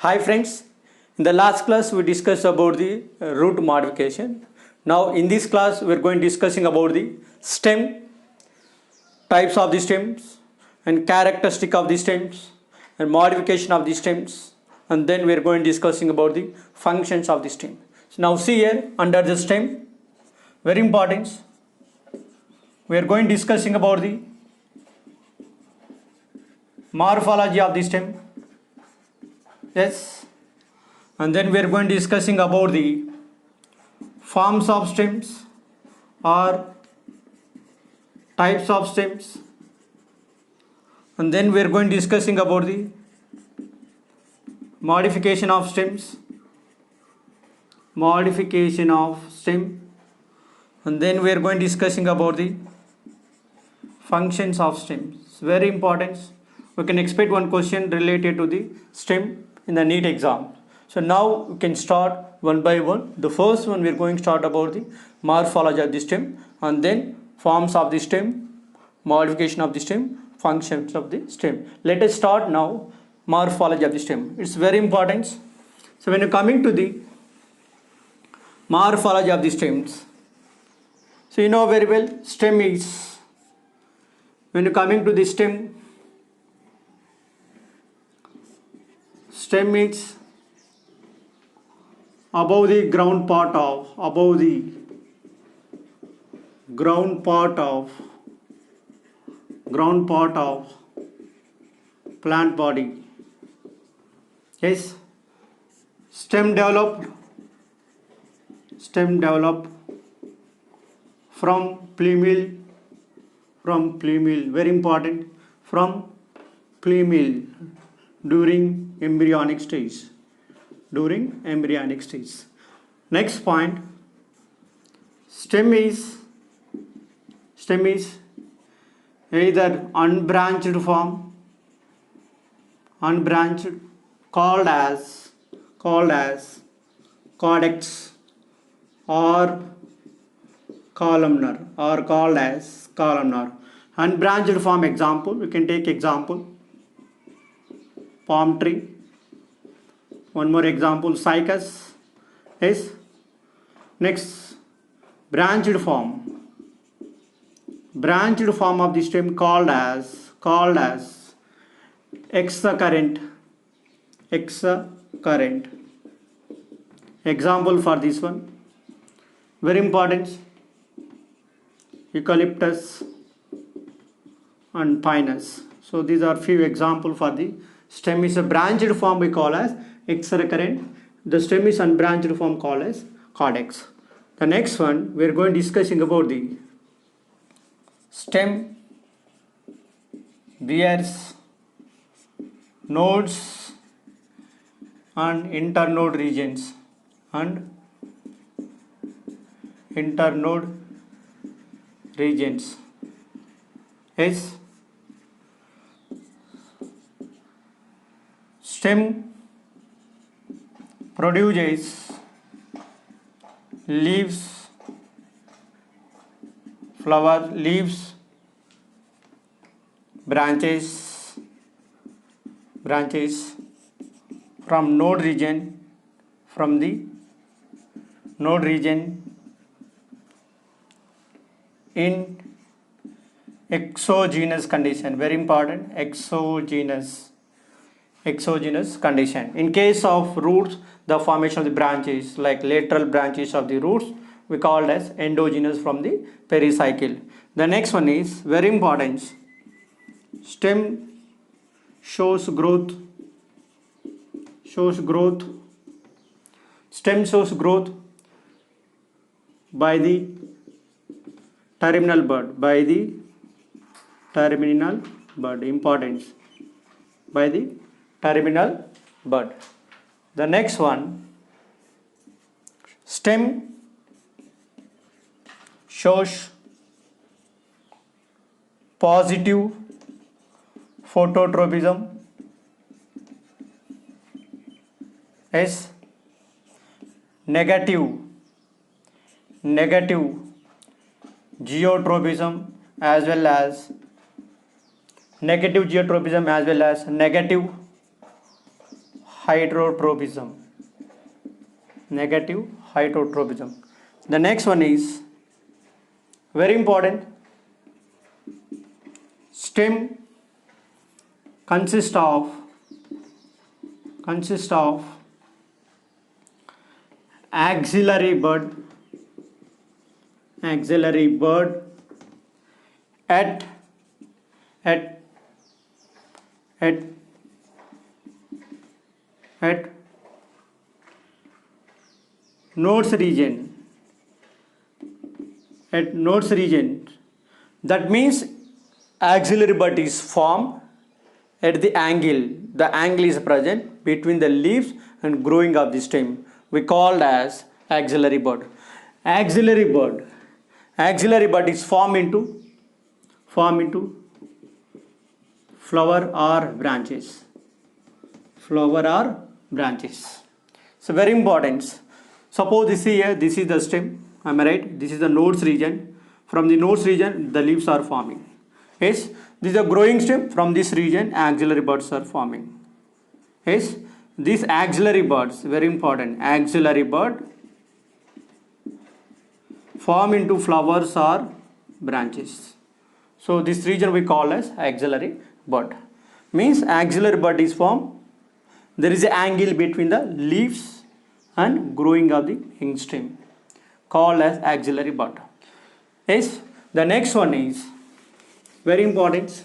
Hi friends, in the last class we discussed about the root modification. Now in this class we are going discussing about the stem, types of the stems and characteristic of the stems and modification of the stems, and then we are going discussing about the functions of the stem. So now see here under the stem, very important, we are going discussing about the morphology of the stem. Yes, and then we are going discussing about the forms of stems or types of stems, and then we are going discussing about the modification of stems, and then we are going discussing about the functions of stems. Very important, we can expect one question related to the stem in the NEET exam. So now we can start one by one. The first one we are going to start about the morphology of the stem, and then forms of the stem, modification of the stem, functions of the stem. Let us start now morphology of the stem. It's very important. So when you're coming to the morphology of the stems, so you know very well stem is, when you're coming to the stem is above the ground part of plant body. Yes, stem developed from plumule, very important, from plumule during embryonic stage. Next point, stem is either unbranched form, called as caudex, or columnar, called as columnar. Unbranched form, example, we can take example palm tree. One more example, cycas. Yes. Next, branched form of the stem called as excurrent. Example for this one, very important, eucalyptus and pinus. So these are few examples for the stem is a branched form we call as excurrent. The stem is unbranched form called as caudex. The next one we are going discussing about the stem bears nodes and internode regions Yes, stem produces leaves, flower, leaves, branches from node region, in exogenous condition. Very important, exogenous condition. In case of roots, the formation of the branches, like lateral branches of the roots, we called as endogenous from the pericycle. The next one is very important, stem shows growth. Stem shows growth by the terminal bud. Importance, by the terminal bud. The next one, stem shows positive phototropism. Yes, negative geotropism as well as negative heterotropism. Negative heterotropism. The next one is very important. Stem consists of axillary bud at at at at nodes region. That means axillary bud is formed at the angle is present between the leaves and growing of the stem. We called as axillary bud. Axillary bud is formed into flower or branches. So very important. Suppose this is the stem. Am I right? This is the nodes region. From the nodes region, the leaves are forming. Yes, this is a growing stem. From this region, axillary buds are forming. Yes, these axillary buds, very important. Axillary bud form into flowers or branches. So this region we call as axillary bud. Means axillary bud is formed. There is an angle between the leaves and growing of the young stem, called as axillary bud. Yes, the next one is very important.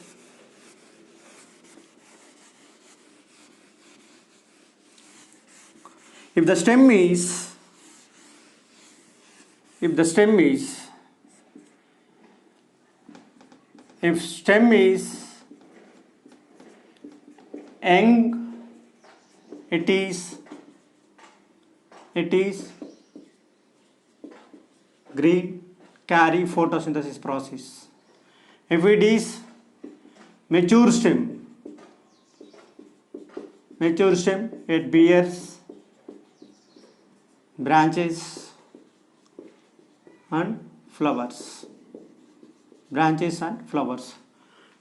If stem is young, it is green, carry photosynthesis process. If it is mature stem, it bears branches and flowers.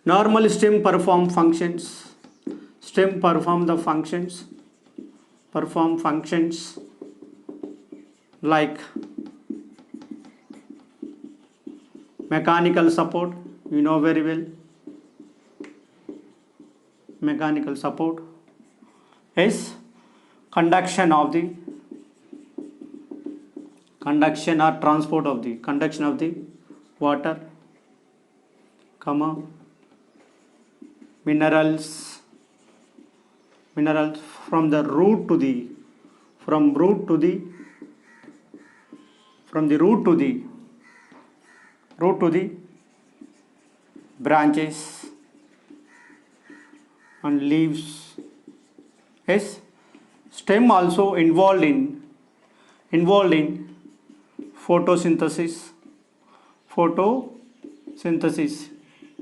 Normal stem perform functions like mechanical support, you know very well. Mechanical support is conduction or transport of the water, minerals from the root to the branches and leaves. Yes, stem also involved in photosynthesis.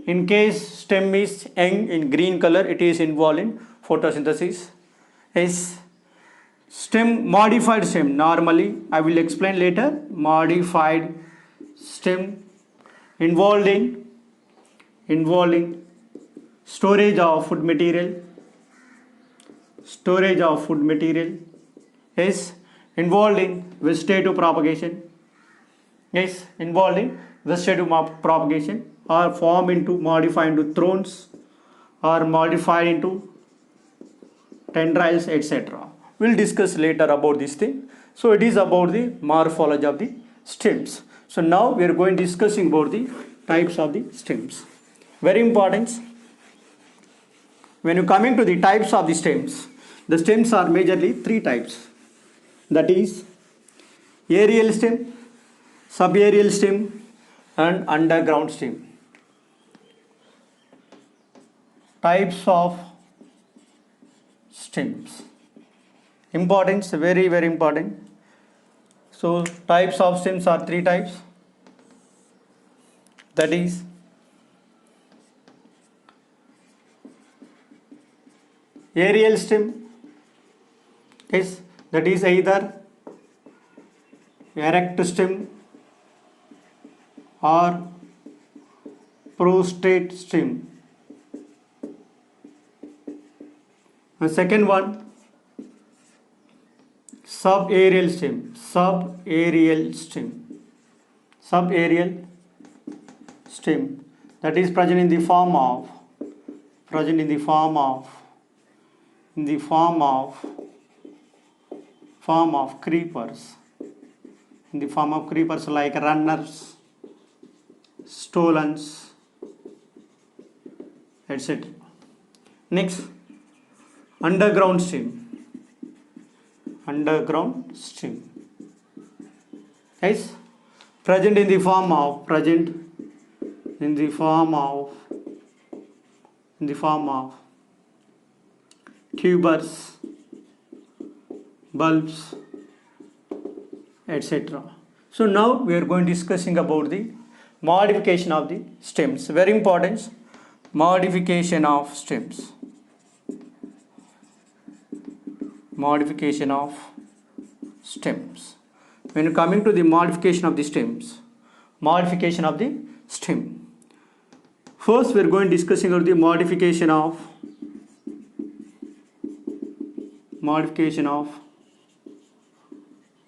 In case stem is young in green color, it is involved in photosynthesis. Yes, modified stem, normally I will explain later. Modified stem involved in storage of food material. Yes, involved in vegetative propagation. Or modify into thrones, or modify into tendrils, etc. We'll discuss later about this thing. So it is about the morphology of the stems. So now we are going discussing about the types of the stems. Very important. When you coming to the types of the stems are majorly three types. That is aerial stem, subaerial stem, and underground stem. Types of stems. Importance, very important. So types of stems are three types. That is aerial stem. Yes, that is either erect stem or prostrate stem. The second one, subaerial stem, subaerial stem, subaerial stem, that is present in the form of, present in the form of, in the form of creepers, in the form of creepers like runners, stolons, etc. Next, underground stem, underground stem is present in the form of, present in the form of, in the form of tubers, bulbs, etc. So now we are going discussing about the modification of the stems. Very important, modification of stems, modification of stems. When coming to the modification of the stems, modification of the stem, first we are going discussing about the modification of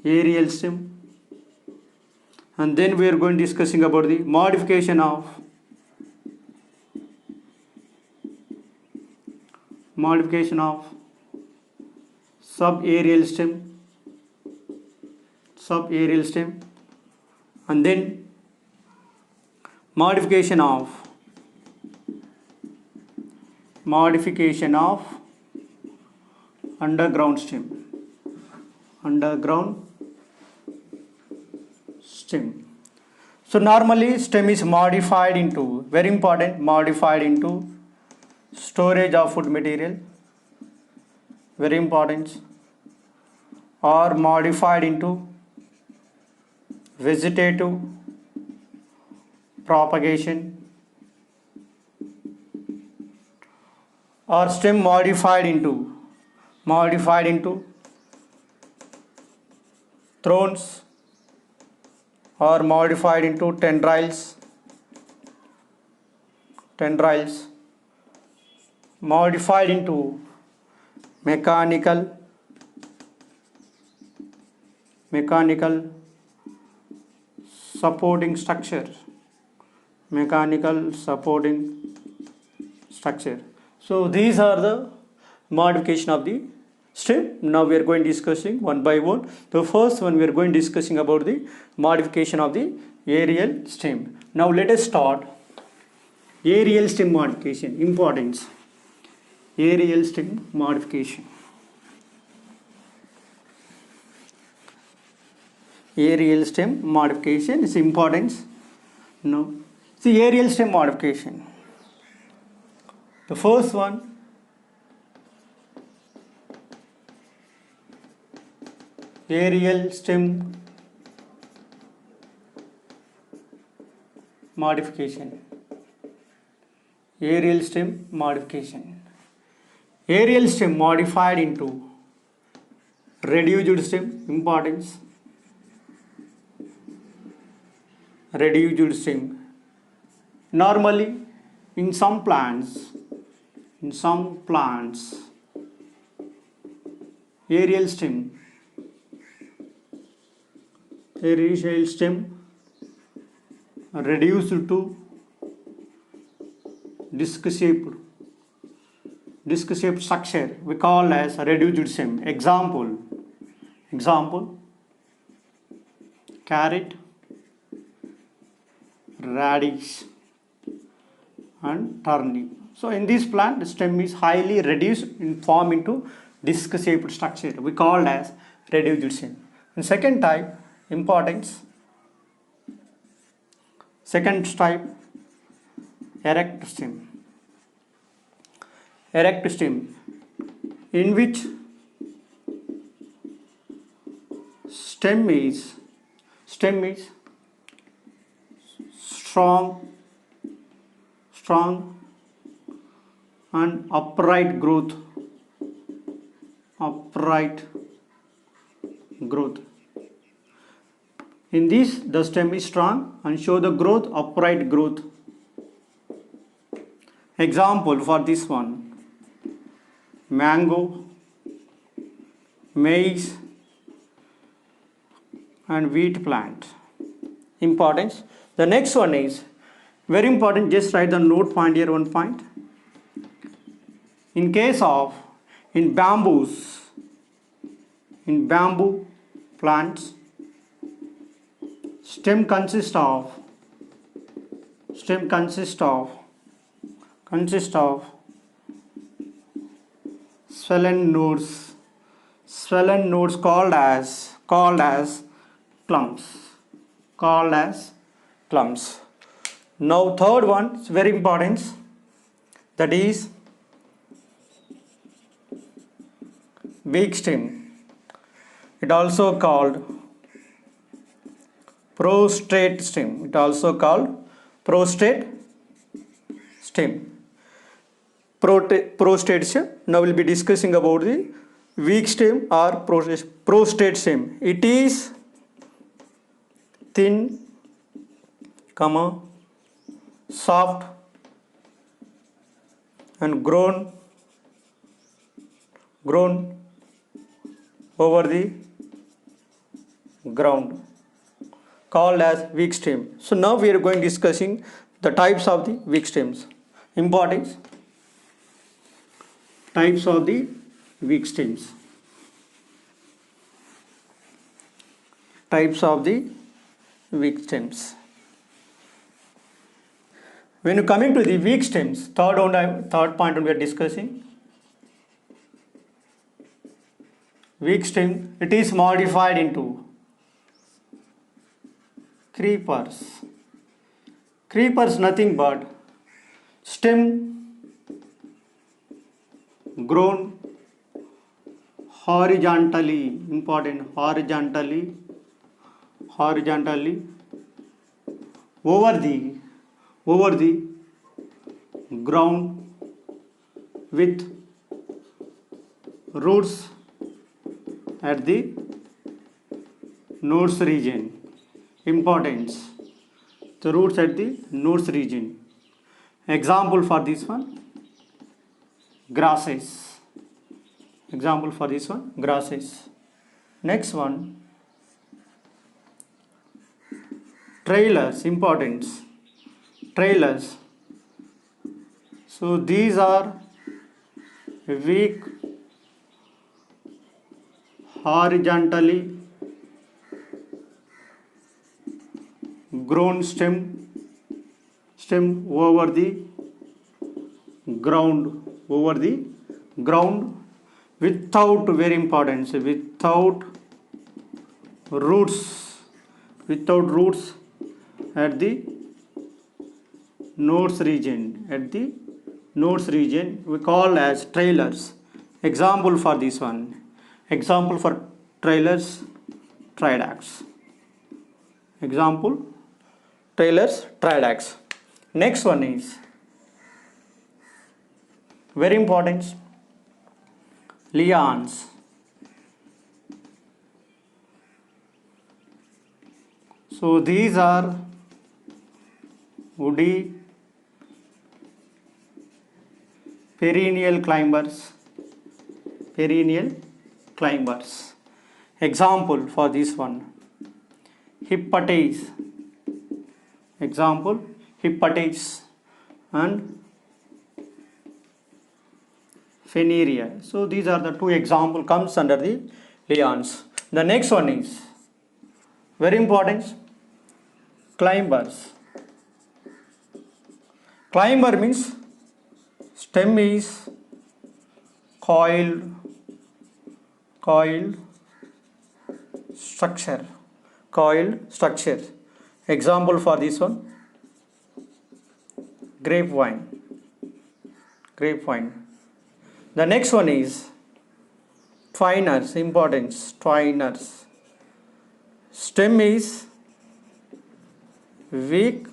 aerial stem, and then we are going discussing about the modification of subaerial stem, subaerial stem, and then modification of underground stem, underground stem. So normally stem is modified into, very important, modified into storage of food material, very important, or modified into vegetative propagation, or stem modified into thorns, or modified into tendrils, modified into mechanical supporting structure, So these are the modification of the stem. Now we are going discussing one by one. The first one we are going discussing about the modification of the aerial stem. Now let us start aerial stem modification. Importance, aerial stem modification. Aerial stem modification is importance. Now see aerial stem modification. The first one, aerial stem modification. Aerial stem modification. Aerial stem modified into reduced stem. Importance, reduced stem. Normally in some plants, aerial stem reduced to disc shaped structure, we call as reduced stem. Example, carrot, radish, and turnip. So in this plant, the stem is highly reduced in form into disc shaped structure, we call as reduced stem. And second type, importance, second type, erect stem. Erect stem, in which stem is strong and upright growth. In this, the stem is strong and show the growth, upright growth. Example for this one, mango, maize, and wheat plant. Importance. The next one is very important. Just write the note point here, one point. In case of in bamboos, in bamboo plants, stem consists of swollen nodes called as clumps. Now third one is very important, that is weak stem. It also called prostrate stem. Prostrate stem. Now we'll be discussing about the weak stem or prostrate stem. It is thin, soft and grown over the ground, called as weak stem. So now we are going discussing the types of the weak stems. Importance. Types of the weak stems. Types of the weak stems. When you coming to the weak stems, third point we are discussing. Weak stem, it is modified into creepers. Creepers nothing but stem grown horizontally, important, horizontally over the ground with roots at the nodes region. Importance. The roots at the nodes region. Example for this one, grasses. Example for this one, grasses. Next one, trailers. Importance. Trailers. So these are weak horizontally grown stem over the ground without, very important, without roots at the nodes region, we call as trailers. Example for this one, example for trailers, tridacts. Example, trailers, tridacts. Next one is very important, lianes. So these are woody perennial climbers. Example for this one, Hyphates. Example, Hyphates and Feneria. So these are the two example comes under the lianes. The next one is very important, climbers. Climber means stem is coiled structure. Example for this one, grapevine. The next one is twiners. Importance, twiners. Stem is weak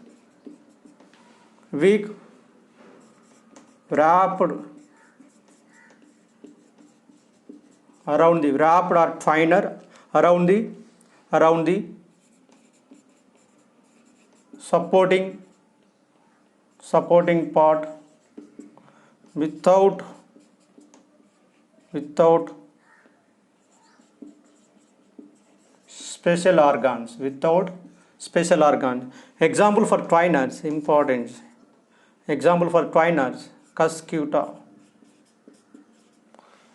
wrapped or twiner around the supporting part without special organs, without special organ. Example for twiners, importance. Example for twiners, cuscuta.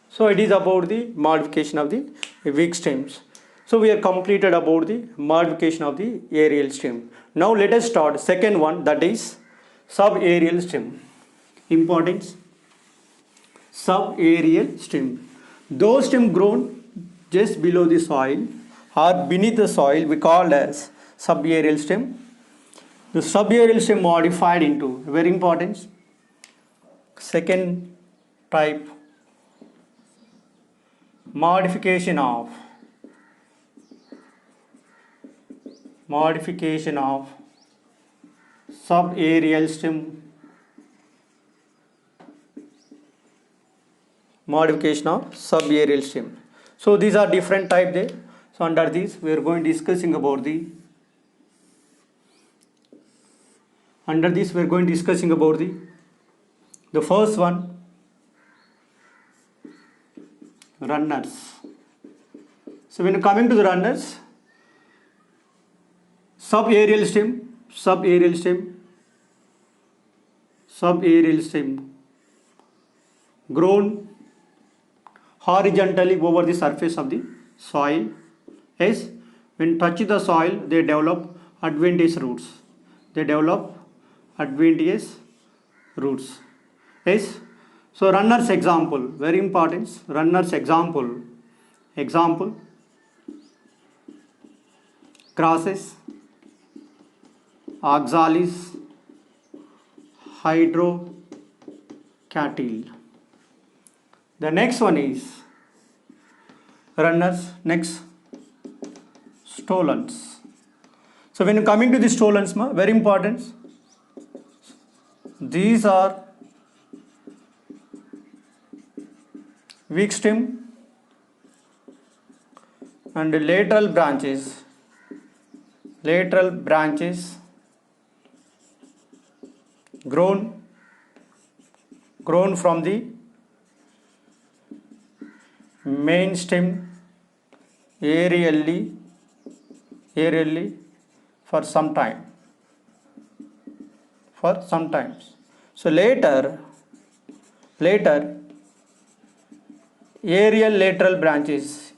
So it is about the modification of the weak stems. So we are completed about the modification of the aerial stem. Now let us start second one, that is subaerial stem. Importance, subaerial stem. Those stem grown just below the soil or beneath the soil we call as subaerial stem. The subaerial stem modified into, very important, second type, modification of subaerial stem, modification of subaerial stem. So these are different type there. So under this we are going discussing about the the first one, runners. So when coming to the runners, subaerial stem grown horizontally over the surface of the soil. Yes, when touch the soil they develop adventitious roots. Yes, so runners example, very important, runners example, grasses, oxalis, hydrocattle. The next one is runners, next stolons. So when coming to the stolons, very important, these are weak stem and lateral branches grown from the main stem aerially for some time. So later aerial lateral branches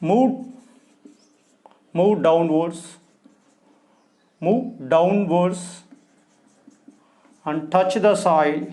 move downwards and touch the soil